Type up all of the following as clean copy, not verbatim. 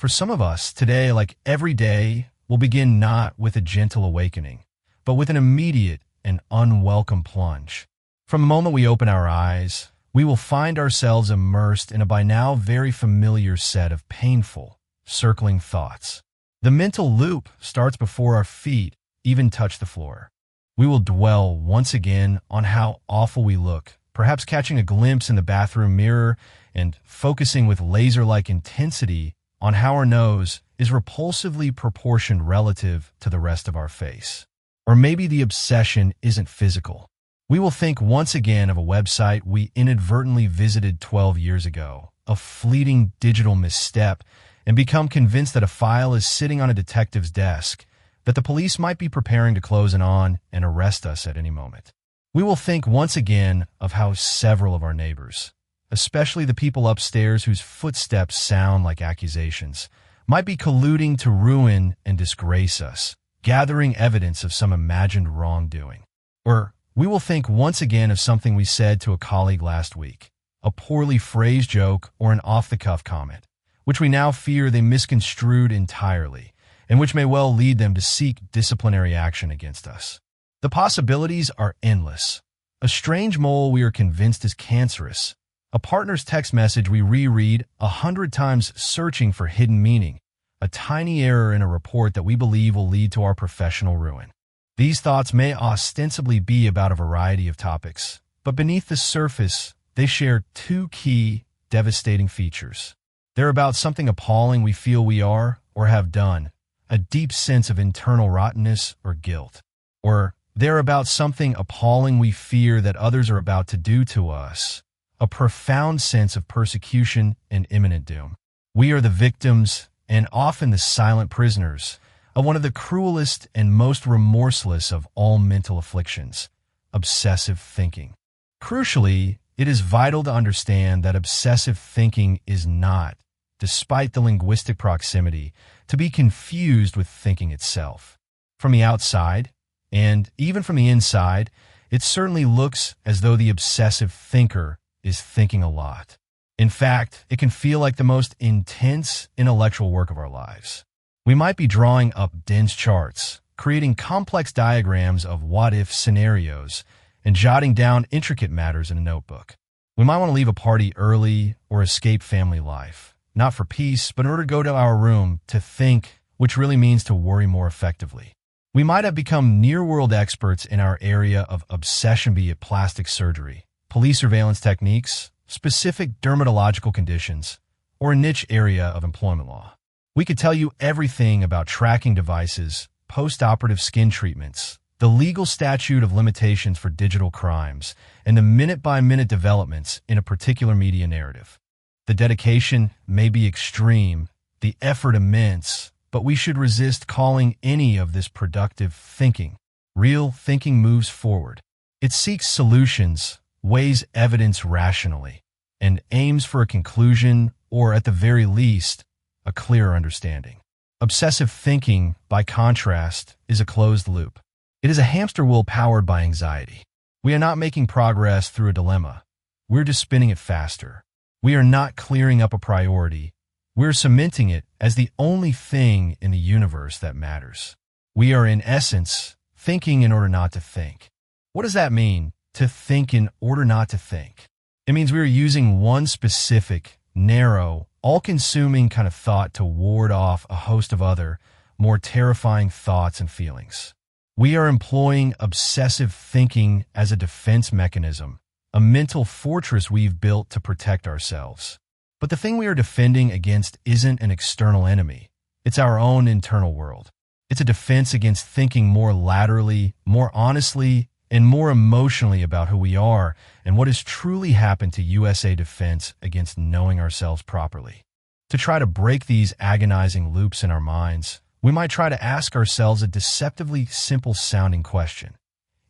For some of us, today, like every day, will begin not with a gentle awakening, but with an immediate and unwelcome plunge. From the moment we open our eyes, we will find ourselves immersed in a by now very familiar set of painful, circling thoughts. The mental loop starts before our feet even touch the floor. We will dwell once again on how awful we look, perhaps catching a glimpse in the bathroom mirror and focusing with laser-like intensity on how our nose is repulsively proportioned relative to the rest of our face. Or maybe the obsession isn't physical. We will think once again of a website we inadvertently visited 12 years ago, a fleeting digital misstep, and become convinced that a file is sitting on a detective's desk, that the police might be preparing to close it on and arrest us at any moment. We will think once again of how several of our neighbors, especially the people upstairs whose footsteps sound like accusations, might be colluding to ruin and disgrace us, gathering evidence of some imagined wrongdoing. Or we will think once again of something we said to a colleague last week, a poorly phrased joke or an off-the-cuff comment, which we now fear they misconstrued entirely, and which may well lead them to seek disciplinary action against us. The possibilities are endless. A strange mole we are convinced is cancerous. A partner's text message we reread 100 times searching for hidden meaning. A tiny error in a report that we believe will lead to our professional ruin. These thoughts may ostensibly be about a variety of topics, but beneath the surface, they share two key, devastating features. They're about something appalling we feel we are or have done, a deep sense of internal rottenness or guilt. Or they're about something appalling we fear that others are about to do to us, a profound sense of persecution and imminent doom. We are the victims, and often the silent prisoners, of one of the cruelest and most remorseless of all mental afflictions, obsessive thinking. Crucially, it is vital to understand that obsessive thinking is not, despite the linguistic proximity, to be confused with thinking itself. From the outside, and even from the inside, it certainly looks as though the obsessive thinker is thinking a lot. In fact, it can feel like the most intense intellectual work of our lives. We might be drawing up dense charts, creating complex diagrams of what-if scenarios, and jotting down intricate matters in a notebook. We might want to leave a party early or escape family life, not for peace, but in order to go to our room to think, which really means to worry more effectively. We might have become near-world experts in our area of obsession, be it plastic surgery, police surveillance techniques, specific dermatological conditions, or a niche area of employment law. We could tell you everything about tracking devices, post-operative skin treatments, the legal statute of limitations for digital crimes, and the minute-by-minute developments in a particular media narrative. The dedication may be extreme, the effort immense, but we should resist calling any of this productive thinking. Real thinking moves forward. It seeks solutions, weighs evidence rationally, and aims for a conclusion or, at the very least, a clearer understanding. Obsessive thinking, by contrast, is a closed loop. It is a hamster wheel powered by anxiety. We are not making progress through a dilemma. We're just spinning it faster. We are not clearing up a priority. We're cementing it as the only thing in the universe that matters. We are, in essence, thinking in order not to think. What does that mean, to think in order not to think? It means we are using one specific, narrow, all-consuming kind of thought to ward off a host of other, more terrifying thoughts and feelings. We are employing obsessive thinking as a defense mechanism, a mental fortress we've built to protect ourselves. But the thing we are defending against isn't an external enemy. It's our own internal world. It's a defense against thinking more laterally, more honestly, and more emotionally about who we are and what has truly happened to USA defense against knowing ourselves properly. To try to break these agonizing loops in our minds, we might try to ask ourselves a deceptively simple-sounding question.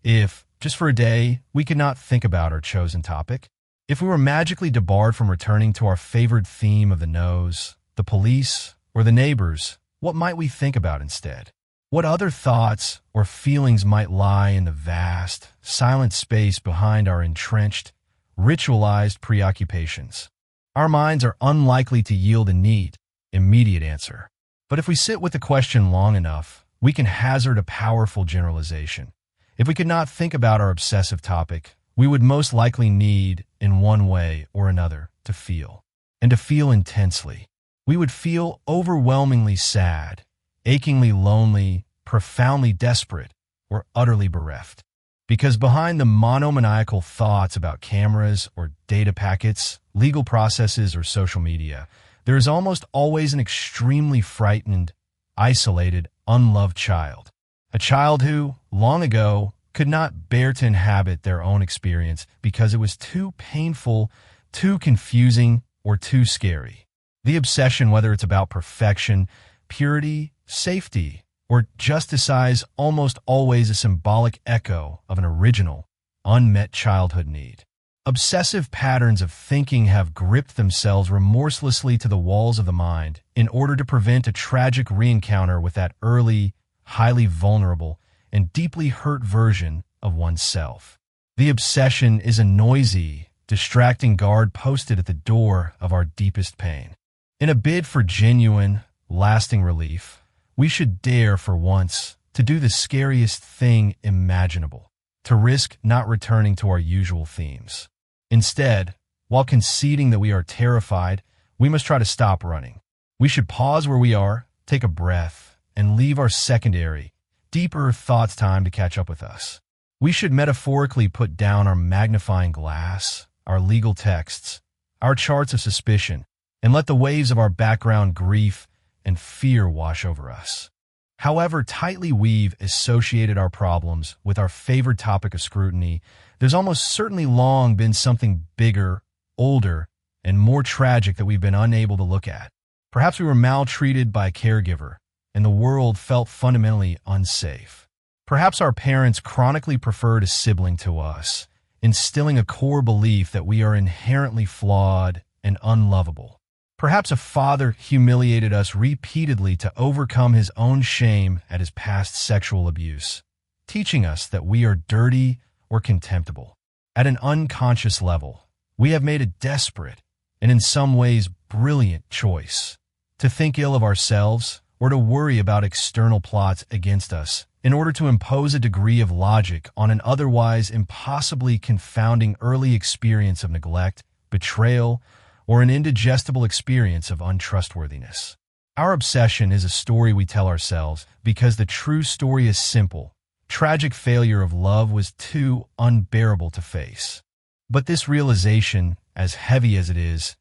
If, just for a day, we could not think about our chosen topic, if we were magically debarred from returning to our favored theme of the nose, the police, or the neighbors, what might we think about instead? What other thoughts or feelings might lie in the vast, silent space behind our entrenched, ritualized preoccupations? Our minds are unlikely to yield a neat, immediate answer. But if we sit with the question long enough, we can hazard a powerful generalization. If we could not think about our obsessive topic, we would most likely need, in one way or another, to feel. And to feel intensely. We would feel overwhelmingly sad, achingly lonely, profoundly desperate, or utterly bereft. Because behind the monomaniacal thoughts about cameras or data packets, legal processes, or social media, there is almost always an extremely frightened, isolated, unloved child. A child who, long ago, could not bear to inhabit their own experience because it was too painful, too confusing, or too scary. The obsession, whether it's about perfection, purity, safety, or justice, is almost always a symbolic echo of an original, unmet childhood need. Obsessive patterns of thinking have gripped themselves remorselessly to the walls of the mind in order to prevent a tragic reencounter with that early, highly vulnerable, and deeply hurt version of oneself. The obsession is a noisy, distracting guard posted at the door of our deepest pain. In a bid for genuine, lasting relief, we should dare for once to do the scariest thing imaginable, to risk not returning to our usual themes. Instead, while conceding that we are terrified, we must try to stop running. We should pause where we are, take a breath, and leave our secondary, deeper thoughts time to catch up with us. We should metaphorically put down our magnifying glass, our legal texts, our charts of suspicion, and let the waves of our background grief and fear wash over us. However tightly we've associated our problems with our favored topic of scrutiny, there's almost certainly long been something bigger, older, and more tragic that we've been unable to look at. Perhaps we were maltreated by a caregiver, and the world felt fundamentally unsafe. Perhaps our parents chronically preferred a sibling to us, instilling a core belief that we are inherently flawed and unlovable. Perhaps a father humiliated us repeatedly to overcome his own shame at his past sexual abuse, teaching us that we are dirty or contemptible. At an unconscious level, we have made a desperate and in some ways brilliant choice to think ill of ourselves or to worry about external plots against us in order to impose a degree of logic on an otherwise impossibly confounding early experience of neglect, betrayal, or an indigestible experience of untrustworthiness. Our obsession is a story we tell ourselves because the true story is simple. Tragic failure of love was too unbearable to face. But this realization, as heavy as it is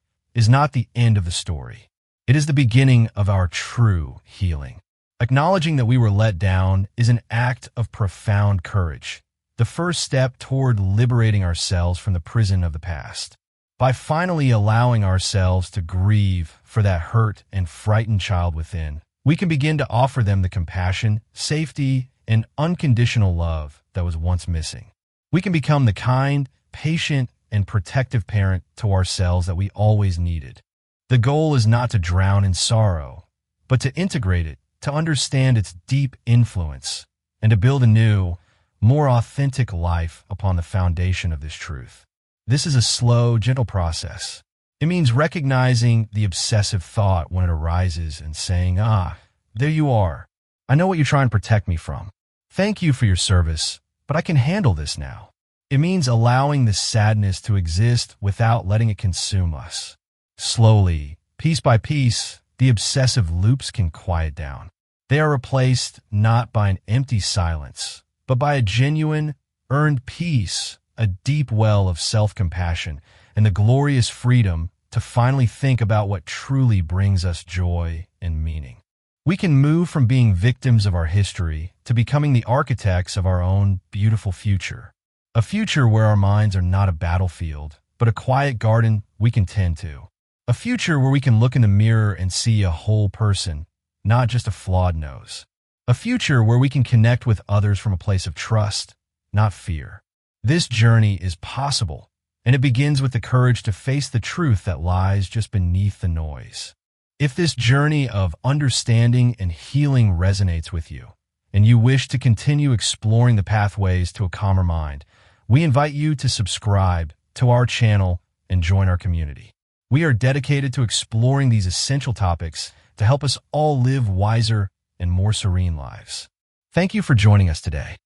not the end of the story. It is the beginning of our true healing. Acknowledging that we were let down is an act of profound courage, the first step toward liberating ourselves from the prison of the past. By finally allowing ourselves to grieve for that hurt and frightened child within, we can begin to offer them the compassion, safety, and unconditional love that was once missing. We can become the kind, patient, and protective parent to ourselves that we always needed. The goal is not to drown in sorrow, but to integrate it, to understand its deep influence, and to build a new, more authentic life upon the foundation of this truth. This is a slow, gentle process. It means recognizing the obsessive thought when it arises and saying, there you are. I know what you're trying to protect me from. Thank you for your service, but I can handle this now. It means allowing the sadness to exist without letting it consume us. Slowly, piece by piece, the obsessive loops can quiet down. They are replaced not by an empty silence, but by a genuine, earned peace, a deep well of self-compassion, and the glorious freedom to finally think about what truly brings us joy and meaning. We can move from being victims of our history to becoming the architects of our own beautiful future. A future where our minds are not a battlefield, but a quiet garden we can tend to. A future where we can look in the mirror and see a whole person, not just a flawed nose. A future where we can connect with others from a place of trust, not fear. This journey is possible, and it begins with the courage to face the truth that lies just beneath the noise. If this journey of understanding and healing resonates with you, and you wish to continue exploring the pathways to a calmer mind, we invite you to subscribe to our channel and join our community. We are dedicated to exploring these essential topics to help us all live wiser and more serene lives. Thank you for joining us today.